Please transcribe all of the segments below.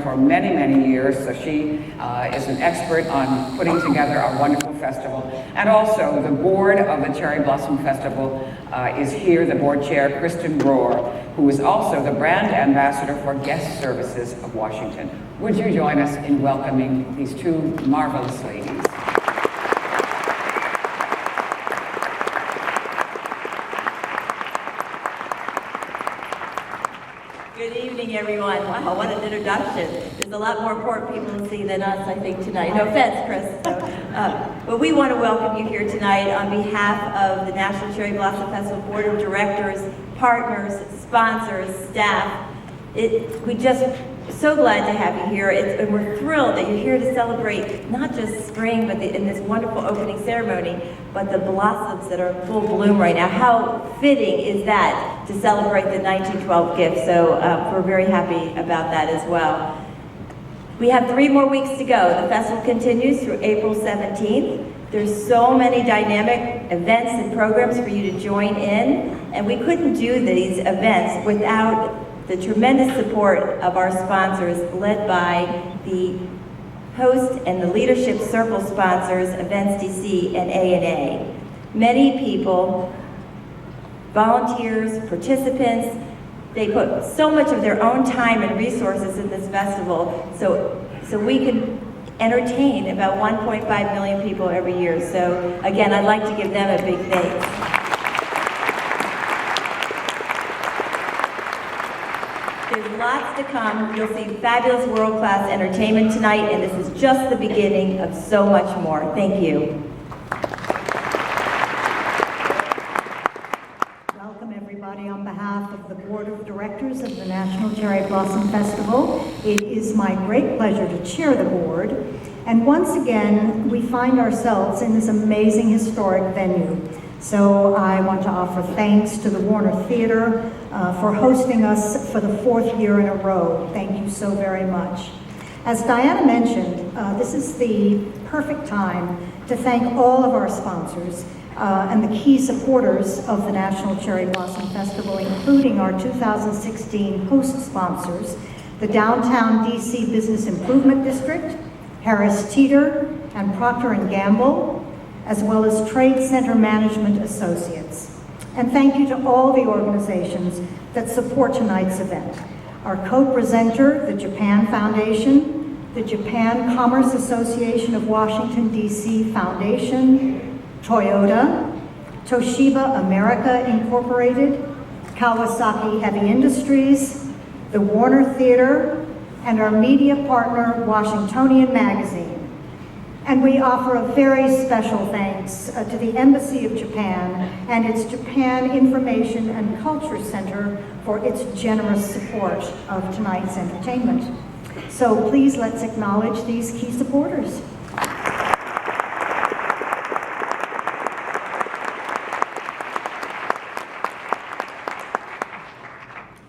for many, many years, so she is an expert on putting together a wonderful festival. And also, the board of the Cherry Blossom Festival is here, the board chair, Kristin Rohr, who is also the brand ambassador for Guest Services of Washington. Would you join us in welcoming these two marvelous ladies? Good evening, everyone. Wow, what an introduction. There's a lot more important people to see than us, I think, tonight. No offense, Chris. But we want to welcome you here tonight on behalf of the National Cherry Blossom Festival Board of Directors, partners, sponsors, staff. We just so glad to have you here, and we're thrilled that you're here to celebrate not just spring, but in this wonderful opening ceremony, but the blossoms that are in full bloom right now. How fitting is that to celebrate the 1912 gift? So we're very happy about that as well. We have 3 more weeks to go. The festival continues through April 17th. There's so many dynamic events and programs for you to join in, and we couldn't do these events without the tremendous support of our sponsors, led by the host and the leadership circle sponsors, Events DC and A&A. Many people, volunteers, participants, they put so much of their own time and resources in this festival so we can entertain about 1.5 million people every year. So again, I'd like to give them a big thanks. There's lots to come. You'll see fabulous world-class entertainment tonight, and this is just the beginning of so much more. Thank you. Welcome, everybody, on behalf of the Board of Directors of the National Cherry Blossom Festival. It is my great pleasure to chair the board. And once again, we find ourselves in this amazing historic venue. So I want to offer thanks to the Warner Theater for hosting us for the 4th year in a row. Thank you so very much. As Diana mentioned, this is the perfect time to thank all of our sponsors and the key supporters of the National Cherry Blossom Festival, including our 2016 host sponsors, the Downtown DC Business Improvement District, Harris Teeter, and Procter & Gamble, as well as Trade Center Management Associates. And thank you to all the organizations that support tonight's event. Our co-presenter, the Japan Foundation, the Japan Commerce Association of Washington, D.C. Foundation, Toyota, Toshiba America Incorporated, Kawasaki Heavy Industries, the Warner Theater, and our media partner, Washingtonian Magazine. And we offer a very special thanks to the Embassy of Japan and its Japan Information and Culture Center for its generous support of tonight's entertainment. So please let's acknowledge these key supporters.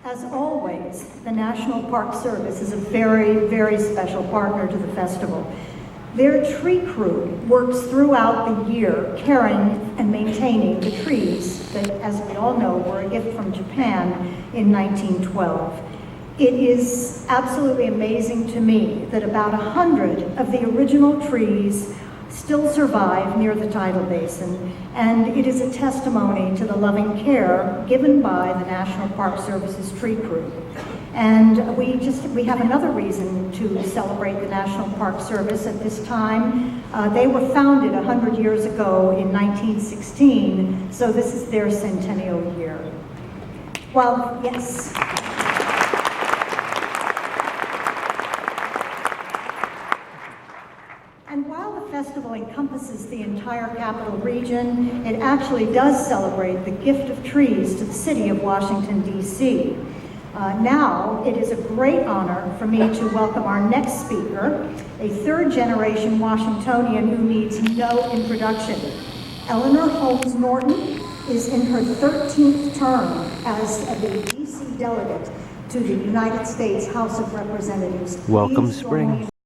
As always, the National Park Service is a very, very special partner to the festival. Their tree crew works throughout the year caring and maintaining the trees that, as we all know, were a gift from Japan in 1912. It is absolutely amazing to me that about 100 of the original trees still survive near the tidal basin, and it is a testimony to the loving care given by the National Park Service's tree crew. And we have another reason to celebrate the National Park Service at this time. They were founded 100 years ago in 1916, so this is their centennial year. Well, yes. And while the festival encompasses the entire capital region, it actually does celebrate the gift of trees to the city of Washington, D.C. Now, it is a great honor for me to welcome our next speaker, a third-generation Washingtonian who needs no introduction. Eleanor Holmes Norton is in her 13th term as the D.C. delegate to the United States House of Representatives. Welcome, spring.